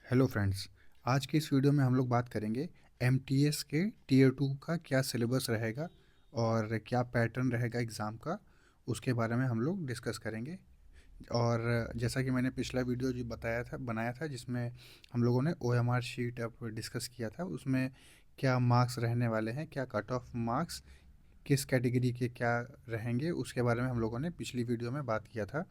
Hello friends. आज की इस वीडियो में हम लोग बात करेंगे एमटीएस के टीयर टू का क्या सिलेबस रहेगा और क्या पैटर्न रहेगा एग्ज़ाम का, उसके बारे में हम लोग डिस्कस करेंगे। और जैसा कि मैंने पिछला वीडियो जो बनाया था जिसमें हम लोगों ने ओएमआर शीट अब डिस्कस किया था, उसमें क्या मार्क्स रहने वाले हैं, क्या कट ऑफ मार्क्स किस कैटेगरी के क्या रहेंगे, उसके बारे में हम लोगों ने पिछली वीडियो में बात किया था।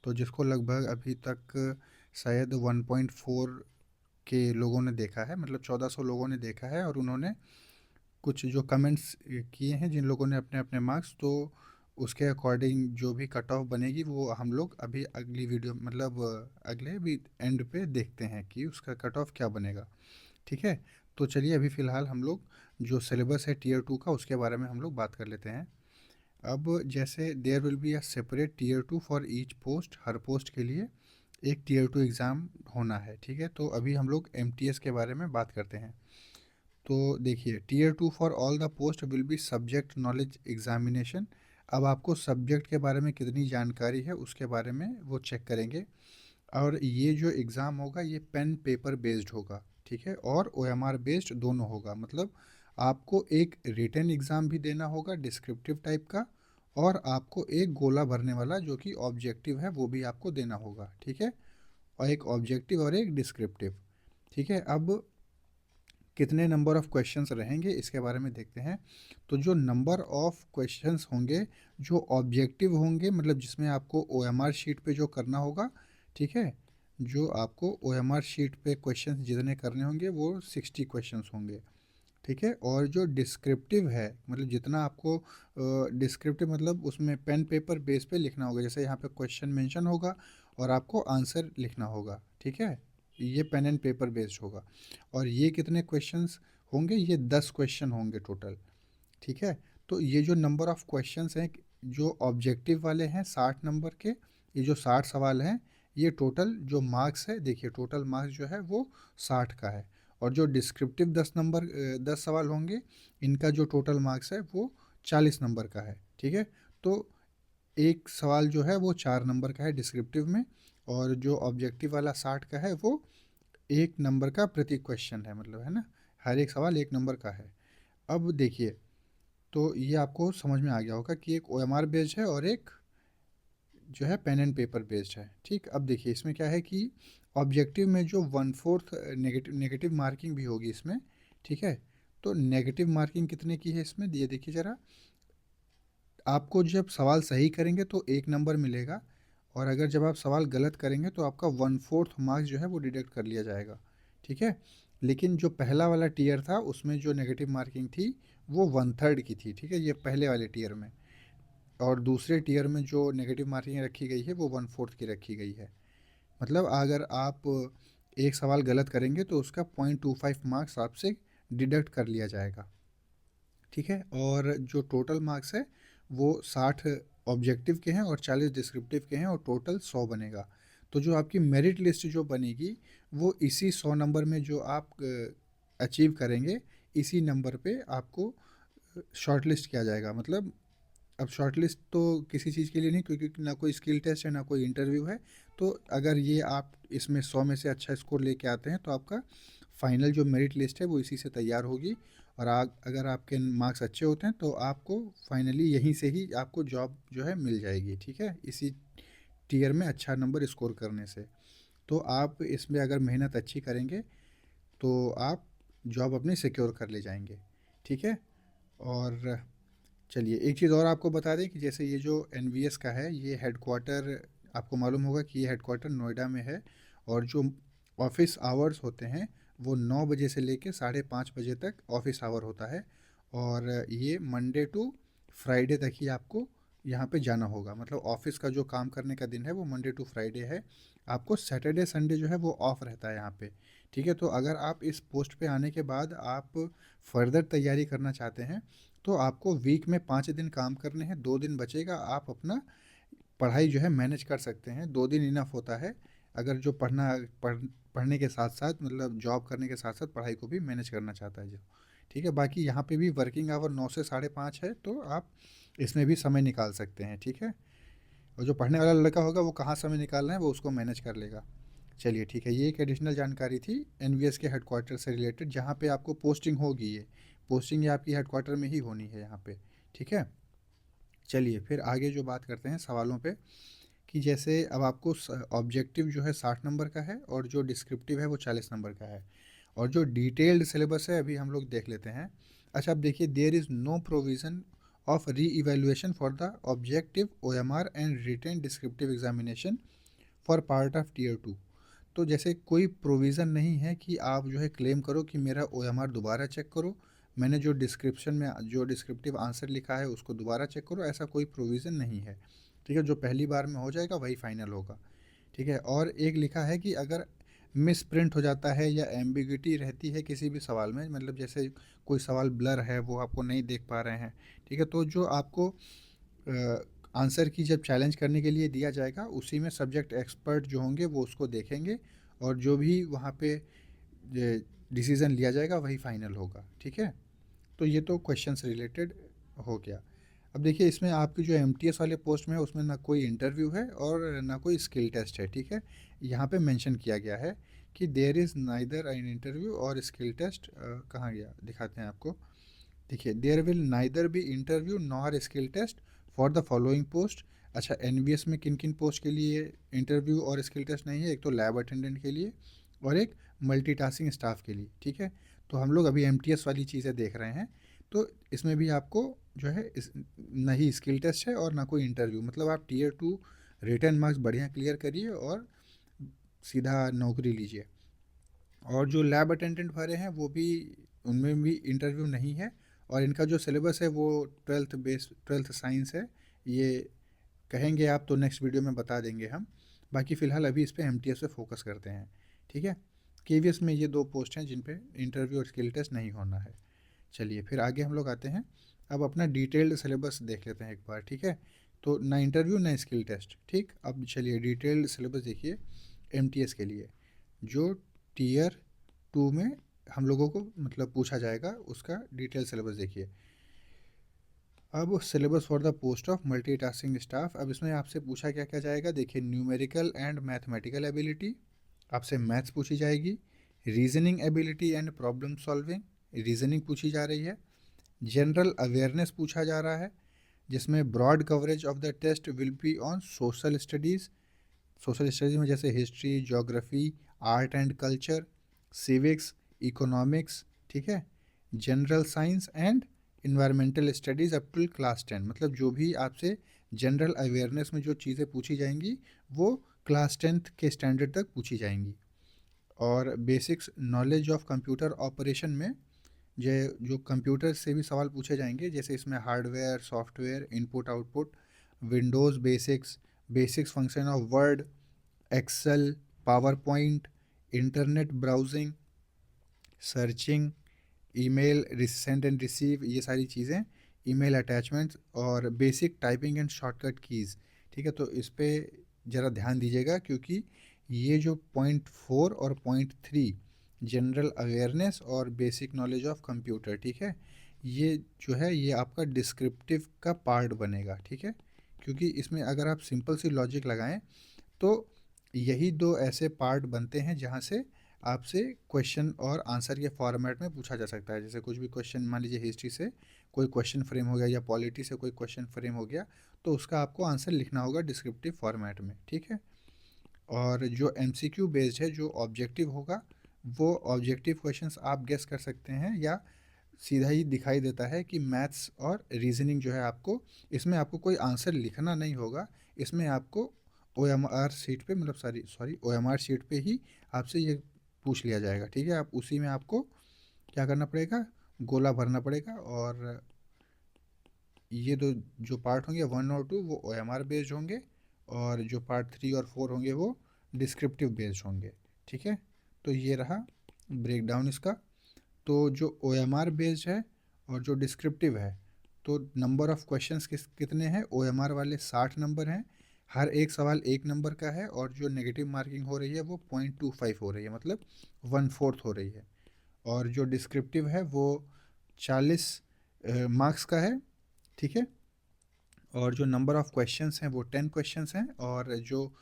तो जिसको लगभग अभी तक शायद 1.4 के लोगों ने देखा है, मतलब 1400 लोगों ने देखा है, और उन्होंने कुछ जो कमेंट्स किए हैं जिन लोगों ने अपने अपने मार्क्स, तो उसके अकॉर्डिंग जो भी कट ऑफ बनेगी वो हम लोग अभी अगली वीडियो मतलब अगले भी एंड पे देखते हैं कि उसका कट ऑफ क्या बनेगा। ठीक है। तो चलिए अभी फ़िलहाल हम लोग जो सिलेबस है टीयर टू का उसके बारे में हम लोग बात कर लेते हैं। अब जैसे there will be a separate tier two for each post, हर पोस्ट के लिए एक टीयर टू एग्ज़ाम होना है। ठीक है। तो अभी हम लोग एमटीएस के बारे में बात करते हैं। तो देखिए, tier two for all the post will be subject knowledge examination. अब आपको सब्जेक्ट के बारे में कितनी जानकारी है उसके बारे में वो चेक करेंगे। और ये जो एग्ज़ाम होगा ये पेन पेपर बेस्ड होगा। ठीक है। और ओएमआर बेस्ड दोनों होगा, मतलब आपको एक रिटन एग्ज़ाम भी देना होगा डिस्क्रिप्टिव टाइप का, और आपको एक गोला भरने वाला जो कि ऑब्जेक्टिव है वो भी आपको देना होगा। ठीक है। और एक ऑब्जेक्टिव और एक डिस्क्रिप्टिव। ठीक है। अब कितने नंबर ऑफ़ क्वेश्चंस रहेंगे इसके बारे में देखते हैं। तो जो नंबर ऑफ़ क्वेश्चंस होंगे जो ऑब्जेक्टिव होंगे, मतलब जिसमें आपको ओएमआर शीट पे जो करना होगा, ठीक है, जो आपको ओएमआर शीट पे क्वेश्चंस जितने करने होंगे वो 60 क्वेश्चंस होंगे। ठीक है। और जो डिस्क्रिप्टिव है, मतलब जितना आपको डिस्क्रिप्टिव मतलब उसमें पेन पेपर बेस पे लिखना होगा, जैसे यहाँ पे क्वेश्चन मेंशन होगा और आपको आंसर लिखना होगा। ठीक है। ये पेन एंड पेपर बेस्ड होगा। और ये कितने क्वेश्चंस होंगे, ये 10 क्वेश्चन होंगे टोटल। ठीक है। तो ये जो नंबर ऑफ़ क्वेश्चंस हैं जो ऑब्जेक्टिव वाले हैं 60 नंबर के, ये जो 60 सवाल हैं, ये टोटल जो मार्क्स है, देखिए टोटल मार्क्स जो है वो 60 का है। और जो डिस्क्रिप्टिव 10 सवाल होंगे, इनका जो टोटल मार्क्स है वो 40 नंबर का है। ठीक है। तो एक सवाल जो है वो 4 नंबर का है डिस्क्रिप्टिव में, और जो ऑब्जेक्टिव वाला 60 का है वो 1 नंबर का प्रति क्वेश्चन है, मतलब है ना, हर एक सवाल 1 नंबर का है। अब देखिए, तो ये आपको समझ में आ गया होगा कि एक ओएमआर बेस्ड है और एक जो है पेन एंड पेपर बेस्ड है। ठीक। अब देखिए इसमें क्या है कि ऑब्जेक्टिव में जो 1/4 नेगेटिव नेगेटिव मार्किंग भी होगी इसमें। ठीक है। तो नेगेटिव मार्किंग कितने की है इसमें, ये देखिए ज़रा। आपको जब सवाल सही करेंगे तो 1 नंबर मिलेगा, और अगर जब आप सवाल गलत करेंगे तो आपका 1/4 मार्क्स जो है वो डिडक्ट कर लिया जाएगा। ठीक है। लेकिन जो पहला वाला टीयर था उसमें जो नेगेटिव मार्किंग थी वो 1/3 की थी। ठीक है, ये पहले वाले टीयर में। और दूसरे टीयर में जो नेगेटिव मार्किंग रखी गई है वो 1/4 की रखी गई है। मतलब अगर आप एक सवाल गलत करेंगे तो उसका 0.25 मार्क्स आपसे डिडक्ट कर लिया जाएगा। ठीक है। और जो टोटल मार्क्स है वो 60 ऑब्जेक्टिव के हैं और 40 डिस्क्रिप्टिव के हैं, और टोटल 100 बनेगा। तो जो आपकी मेरिट लिस्ट जो बनेगी वो इसी 100 नंबर में जो आप अचीव करेंगे, इसी नंबर पे आपको शॉर्ट लिस्ट किया जाएगा। मतलब अब शॉर्ट लिस्ट तो किसी चीज़ के लिए नहीं, क्योंकि ना कोई स्किल टेस्ट है ना कोई इंटरव्यू है। तो अगर ये आप इसमें 100 में से अच्छा स्कोर लेके आते हैं तो आपका फाइनल जो मेरिट लिस्ट है वो इसी से तैयार होगी। और अगर आपके मार्क्स अच्छे होते हैं तो आपको फाइनली यहीं से ही आपको जॉब जो है मिल जाएगी। ठीक है, इसी टीयर में अच्छा नंबर स्कोर करने से। तो आप इसमें अगर मेहनत अच्छी करेंगे तो आप जॉब अपनी सिक्योर कर ले जाएंगे। ठीक है। और चलिए एक चीज़ और आपको बता दें कि जैसे ये जो एनवीएस का है ये हेडक्वार्टर, आपको मालूम होगा कि ये हेडक्वार्टर नोएडा में है। और जो ऑफिस आवर्स होते हैं वो 9 बजे से लेके 5:30 बजे तक ऑफिस आवर होता है। और ये मंडे टू फ्राइडे तक ही आपको यहाँ पे जाना होगा, मतलब ऑफिस का जो काम करने का दिन है वो मंडे टू फ्राइडे है। आपको सैटरडे संडे जो है वो ऑफ रहता है यहाँ पे। ठीक है। तो अगर आप इस पोस्ट पे आने के बाद आप फर्दर तैयारी करना चाहते हैं तो आपको वीक में 5 दिन काम करने हैं, 2 दिन बचेगा, आप अपना पढ़ाई जो है मैनेज कर सकते हैं। 2 दिन इनफ होता है, अगर जो पढ़ने के साथ साथ, मतलब जॉब करने के साथ साथ पढ़ाई को भी मैनेज करना चाहता है जो। ठीक है। बाकी यहाँ पे भी वर्किंग आवर 9 से 5:30 है, तो आप इसमें भी समय निकाल सकते हैं। ठीक है। और जो पढ़ने वाला लड़का होगा वो कहाँ समय निकालना है वो उसको मैनेज कर लेगा। चलिए ठीक है, ये एक एडिशनल जानकारी थी एनवीएस के हेडक्वार्टर से रिलेटेड, जहाँ पे आपको पोस्टिंग होगी। ये पोस्टिंग ये आपकी हेडक्वार्टर में ही होनी है यहाँ पे, ठीक है। चलिए फिर आगे जो बात करते हैं सवालों पे, कि जैसे अब आपको ऑब्जेक्टिव जो है 60 नंबर का है और जो डिस्क्रिप्टिव है वो 40 नंबर का है, और जो डिटेल्ड सिलेबस है अभी हम लोग देख लेते हैं। अच्छा, अब देखिए, there is no provision of re evaluation for the objective OMR and written descriptive examination for part of tier 2। तो जैसे कोई प्रोविज़न नहीं है कि आप जो है क्लेम करो कि मेरा ओएमआर दोबारा चेक करो, मैंने जो डिस्क्रिप्शन में जो डिस्क्रिप्टिव आंसर लिखा है उसको दोबारा चेक करो, ऐसा कोई प्रोविज़न नहीं है, ठीक है। जो पहली बार में हो जाएगा वही फाइनल होगा, ठीक है। और एक लिखा है कि अगर मिस प्रिंट हो जाता है या एम्बिग्यूटी रहती है किसी भी सवाल में, मतलब जैसे कोई सवाल ब्लर है, वो आपको नहीं देख पा रहे हैं, ठीक है, तो जो आपको आंसर की जब चैलेंज करने के लिए दिया जाएगा, उसी में सब्जेक्ट एक्सपर्ट जो होंगे वो उसको देखेंगे, और जो भी वहाँ पे डिसीज़न लिया जाएगा वही फाइनल होगा, ठीक है। तो ये तो क्वेश्चन से रिलेटेड हो गया। अब देखिए, इसमें आपकी जो एमटीएस वाले पोस्ट में है उसमें ना कोई इंटरव्यू है और ना कोई स्किल टेस्ट है, ठीक है। यहाँ पे मेंशन किया गया है कि there is neither an interview और स्किल टेस्ट। कहाँ गया, दिखाते हैं आपको। देखिए, there will neither be interview nor skill test for the following post. अच्छा, एनवीएस में किन किन पोस्ट के लिए इंटरव्यू और स्किल टेस्ट नहीं है? एक तो लैब अटेंडेंट के लिए और एक मल्टीटास्किंग स्टाफ के लिए, ठीक है। तो हम लोग अभी एमटीएस वाली चीज़ें देख रहे हैं, तो इसमें भी आपको जो है ना ही स्किल टेस्ट है और ना कोई इंटरव्यू, मतलब आप टीयर 2 रिटर्न मार्क्स बढ़िया क्लियर करिए और सीधा नौकरी लीजिए। और जो लैब अटेंडेंट भरे हैं वो भी, उनमें भी इंटरव्यू नहीं है, और इनका जो सिलेबस है वो 12th साइंस है। ये कहेंगे आप तो नेक्स्ट वीडियो में बता देंगे हम। बाकी फ़िलहाल अभी इस पे एमटीएस पे फोकस करते हैं, ठीक है। केवीएस में ये 2 पोस्ट हैं जिन पे इंटरव्यू और स्किल टेस्ट नहीं होना है। चलिए फिर आगे हम लोग आते हैं। अब अपना डिटेल्ड सिलेबस देख लेते हैं एक बार, ठीक है। तो ना इंटरव्यू ना स्किल टेस्ट, ठीक। अब चलिए डिटेल्ड सिलेबस देखिए एमटीएस के लिए, जो टीयर 2 में हम लोगों को मतलब पूछा जाएगा, उसका डिटेल सिलेबस देखिए। अब syllabus for the post of multitasking staff. अब इसमें आपसे पूछा क्या क्या जाएगा, देखिए, न्यूमेरिकल एंड मैथमेटिकल एबिलिटी, आपसे मैथ्स पूछी जाएगी। Reasoning ability and problem solving, reasoning पूछी जा रही है। जनरल अवेयरनेस पूछा जा रहा है, जिसमें broad coverage of the test will be on social studies. Social studies में जैसे history, geography, art and culture, civics, economics, ठीक है। General science and environmental studies up to class 10, मतलब जो भी आपसे जनरल अवेयरनेस में जो चीज़ें पूछी जाएंगी वो क्लास 10th के स्टैंडर्ड तक पूछी जाएंगी। और basics knowledge of computer operation में जो कंप्यूटर से भी सवाल पूछे जाएंगे, जैसे इसमें hardware, software, input output, Windows basics, basics function of Word, Excel, PowerPoint, internet browsing, searching, email send and receive, ये सारी चीज़ें, ईमेल अटैचमेंट्स, और basic typing and shortcut keys, ठीक है। तो इस पर ज़रा ध्यान दीजिएगा, क्योंकि ये जो .4 और .3 जनरल अवेयरनेस और बेसिक नॉलेज ऑफ कंप्यूटर, ठीक है, ये जो है ये आपका डिस्क्रिप्टिव का पार्ट बनेगा, ठीक है। क्योंकि इसमें अगर आप सिंपल सी लॉजिक लगाएं तो यही 2 ऐसे पार्ट बनते हैं जहाँ से आपसे क्वेश्चन और आंसर के फॉर्मेट में पूछा जा सकता है। जैसे कुछ भी क्वेश्चन, मान लीजिए हिस्ट्री से कोई क्वेश्चन फ्रेम हो गया या पॉलिटी से कोई क्वेश्चन फ्रेम हो गया, तो उसका आपको आंसर लिखना होगा डिस्क्रिप्टिव फॉर्मेट में, ठीक है। और जो एमसीक्यू बेस्ड है, जो ऑब्जेक्टिव होगा, वो ऑब्जेक्टिव क्वेश्चंस आप गेस कर सकते हैं, या सीधा ही दिखाई देता है कि मैथ्स और रीजनिंग जो है आपको, इसमें आपको कोई आंसर लिखना नहीं होगा। इसमें आपको ओएमआर शीट पे, मतलब सॉरी ओएमआर शीट पे ही आपसे ये पूछ लिया जाएगा, ठीक है। आप उसी में आपको क्या करना पड़ेगा, गोला भरना पड़ेगा। और ये दो जो पार्ट होंगे 1 और 2 वो ओएमआर बेस्ड होंगे, और जो पार्ट 3 और 4 होंगे वो डिस्क्रिप्टिव बेस्ड होंगे, ठीक है। तो ये रहा ब्रेकडाउन इसका। तो जो ओएमआर बेस्ड है और जो डिस्क्रिप्टिव है, तो नंबर ऑफ़ क्वेश्चंस कितने हैं? ओएमआर वाले 60 नंबर हैं, हर एक सवाल 1 नंबर का है, और जो नेगेटिव मार्किंग हो रही है वो 0.25 हो रही है, मतलब 1/4 हो रही है। और जो डिस्क्रिप्टिव है वो 40 मार्क्स का है, ठीक है। और जो नंबर ऑफ़ क्वेश्चंस हैं वो 10 क्वेश्चंस हैं, और जो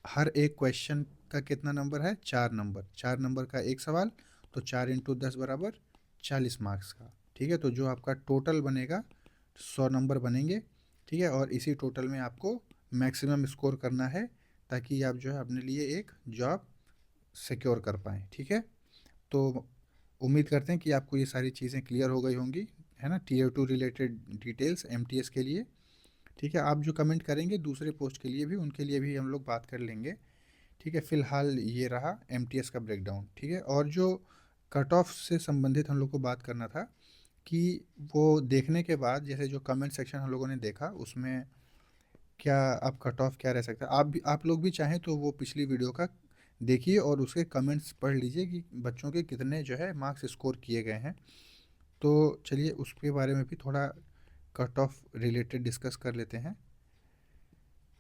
हर एक क्वेश्चन का कितना नंबर है, 4 नंबर, 4 नंबर का एक सवाल, तो 4 इंटू 10 बराबर 40 मार्क्स का। ठीक है, तो जो आपका टोटल बनेगा 100 नंबर बनेंगे। ठीक है, और इसी टोटल में आपको मैक्सिमम स्कोर करना है ताकि आप जो है अपने लिए एक जॉब सिक्योर कर पाएँ। ठीक है, तो उम्मीद करते हैं कि आपको ये सारी चीज़ें क्लियर हो गई होंगी, है ना, टीयर 2 रिलेटेड डिटेल्स एमटीएस के लिए। ठीक है, आप जो कमेंट करेंगे दूसरे पोस्ट के लिए भी, उनके लिए भी हम लोग बात कर लेंगे। ठीक है, फ़िलहाल ये रहा एमटीएस का ब्रेकडाउन। ठीक है, और जो कट ऑफ से संबंधित हम लोग को बात करना था कि वो देखने के बाद जैसे जो कमेंट सेक्शन हम लोगों ने देखा उसमें क्या अब कट ऑफ क्या रह सकता है, आप लोग भी चाहें तो वो पिछली वीडियो का देखिए और उसके कमेंट्स पढ़ लीजिए कि बच्चों के कितने जो है मार्क्स स्कोर किए गए हैं। तो चलिए उसके बारे में भी थोड़ा कट ऑफ रिलेटेड डिस्कस कर लेते हैं।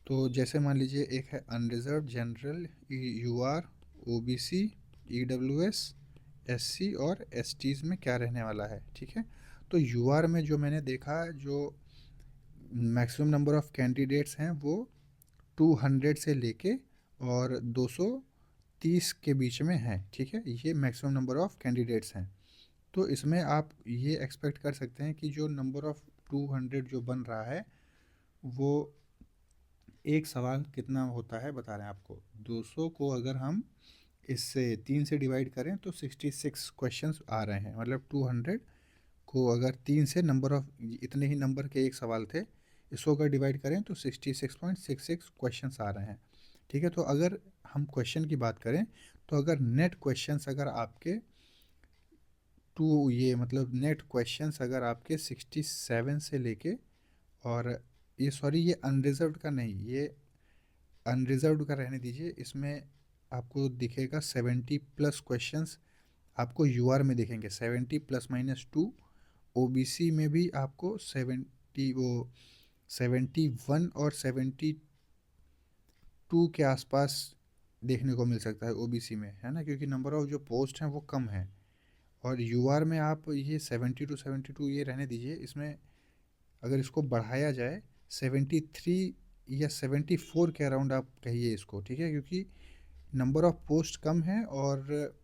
तो जैसे मान लीजिए एक है unreserved, general, UR, OBC, EWS, SC और एसटीज़ में क्या रहने वाला है। ठीक है, तो यूआर में जो मैंने देखा, जो मैक्सिमम नंबर ऑफ़ कैंडिडेट्स हैं वो 200 से लेके और 230 के बीच में हैं। ठीक है, ये मैक्सिमम नंबर ऑफ़ कैंडिडेट्स हैं। तो इसमें आप ये एक्सपेक्ट कर सकते हैं कि जो नंबर ऑफ़ 200 जो बन रहा है वो एक सवाल कितना होता है बता रहे हैं आपको। 200 को अगर हम इससे 3 से डिवाइड करें तो 66 क्वेश्चंस आ रहे हैं, मतलब 200 को अगर 3 से नंबर ऑफ इतने ही नंबर के एक सवाल थे, इसको अगर डिवाइड करें तो 66.66 क्वेश्चंस आ रहे हैं। ठीक है, तो अगर हम क्वेश्चन की बात करें तो अगर नेट क्वेश्चंस अगर आपके नेट क्वेश्चंस अगर आपके 67 से लेके, और ये सॉरी ये अनरिजर्व्ड का नहीं, ये अनरिजर्व्ड का रहने दीजिए, इसमें आपको दिखेगा 70 प्लस क्वेश्चंस आपको यूआर में दिखेंगे, 70 प्लस माइनस 2। ओबीसी में भी आपको 71 और 72 के आसपास देखने को मिल सकता है ओबीसी में, है ना, क्योंकि नंबर ऑफ जो पोस्ट हैं वो कम है। और यूआर में आप ये 70 टू 72 ये रहने दीजिए, इसमें अगर इसको बढ़ाया जाए 73 या 74 के अराउंड आप कहिए इसको। ठीक है, क्योंकि नंबर ऑफ़ पोस्ट कम है और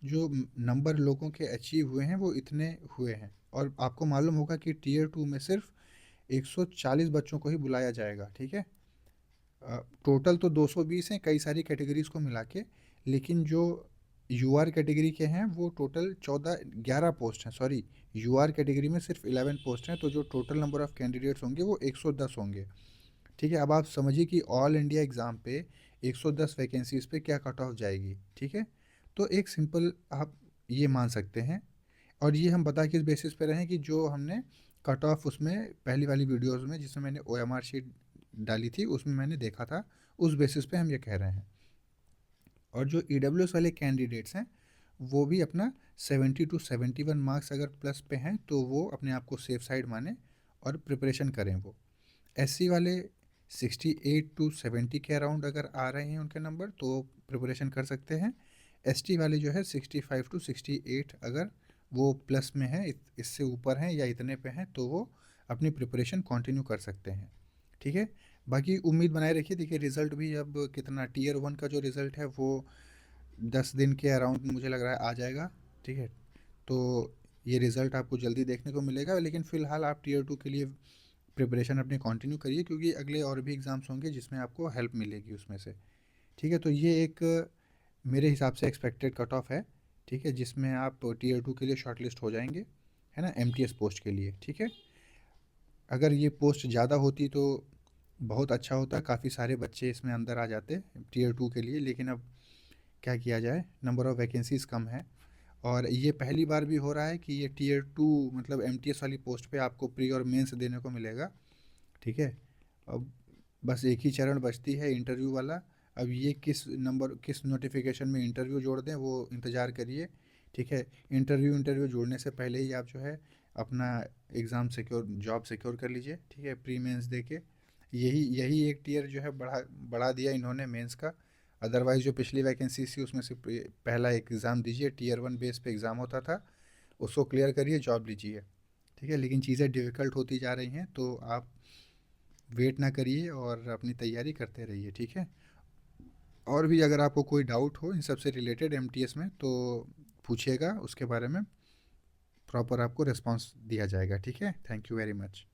जो नंबर लोगों के अचीव हुए हैं वो इतने हुए हैं। और आपको मालूम होगा कि टीयर 2 में सिर्फ 140 बच्चों को ही बुलाया जाएगा। ठीक है, टोटल तो 220 हैं कई सारी कैटेगरीज़ को मिला के, लेकिन जो यूआर कैटेगरी के हैं वो टोटल 11 पोस्ट हैं, सॉरी यूआर कैटेगरी में सिर्फ 11 पोस्ट हैं, तो जो टोटल नंबर ऑफ़ कैंडिडेट्स होंगे वो 110 होंगे। ठीक है, अब आप समझिए कि ऑल इंडिया एग्ज़ाम पे 110 वैकेंसीज़ पे क्या कट ऑफ जाएगी। ठीक है, तो एक सिंपल आप ये मान सकते हैं, और ये हम बता किस बेसिस पे रहे हैं कि जो हमने कट ऑफ उसमें पहली वाली वीडियोज़ में जिसमें मैंने ओएमआर शीट डाली थी उसमें मैंने देखा था, उस बेसिस पे हम ये कह रहे हैं। और जो ईडब्ल्यूएस वाले कैंडिडेट्स हैं वो भी अपना 70 टू 71 मार्क्स अगर प्लस पे हैं तो वो अपने आप को सेफ साइड माने और प्रिपरेशन करें। वो एससी वाले 68 टू 70 के अराउंड अगर आ रहे हैं उनके नंबर तो प्रिपरेशन कर सकते हैं। एसटी वाले जो है 65 टू 68 अगर वो प्लस में हैं, इससे ऊपर हैं या इतने पे हैं, तो वो अपनी प्रिपरेशन कंटिन्यू कर सकते हैं। ठीक है, बाकी उम्मीद बनाए रखिए। देखिए रिज़ल्ट भी अब कितना, टीयर 1 का जो रिज़ल्ट है वो 10 दिन के अराउंड मुझे लग रहा है आ जाएगा। ठीक है, तो ये रिज़ल्ट आपको जल्दी देखने को मिलेगा, लेकिन फ़िलहाल आप टीयर 2 के लिए प्रिपरेशन अपनी कंटिन्यू करिए क्योंकि अगले और भी एग्ज़ाम्स होंगे जिसमें आपको हेल्प मिलेगी उसमें से। ठीक है, तो ये एक मेरे हिसाब से एक्सपेक्टेड कट ऑफ है। ठीक है, जिसमें आप टीयर 2 के लिए शॉर्ट लिस्ट हो जाएंगे, है ना, एमटीएस पोस्ट के लिए। ठीक है, अगर ये पोस्ट ज़्यादा होती तो बहुत अच्छा होता, काफ़ी सारे बच्चे इसमें अंदर आ जाते टीयर 2 के लिए, लेकिन अब क्या किया जाए, नंबर ऑफ़ वैकेंसीज़ कम है। और ये पहली बार भी हो रहा है कि ये टीयर 2 मतलब एमटीएस वाली पोस्ट पे आपको प्री और मेंस देने को मिलेगा। ठीक है, अब बस एक ही चरण बचती है इंटरव्यू वाला। अब ये किस नोटिफिकेशन में इंटरव्यू जोड़ दें वो इंतज़ार करिए। ठीक है, इंटरव्यू जोड़ने से पहले ही आप जो है अपना एग्ज़ाम सिक्योर, जॉब सिक्योर कर लीजिए। ठीक है, प्री मेंस दे के यही यही एक टीयर जो है बढ़ा दिया इन्होंने मेंस का। अदरवाइज़ जो पिछली वैकेंसी थी उसमें से पहला एग्ज़ाम दीजिए, टीयर 1 बेस पे एग्ज़ाम होता था, उसको क्लियर करिए, जॉब लीजिए। ठीक है, लेकिन चीज़ें डिफ़िकल्ट होती जा रही हैं तो आप वेट ना करिए और अपनी तैयारी करते रहिए। ठीक है, और भी अगर आपको कोई डाउट हो इन सब से रिलेटेड एमटीएस में तो पूछिएगा, उसके बारे में प्रॉपर आपको रिस्पांस दिया जाएगा। ठीक है, थैंक यू वेरी मच।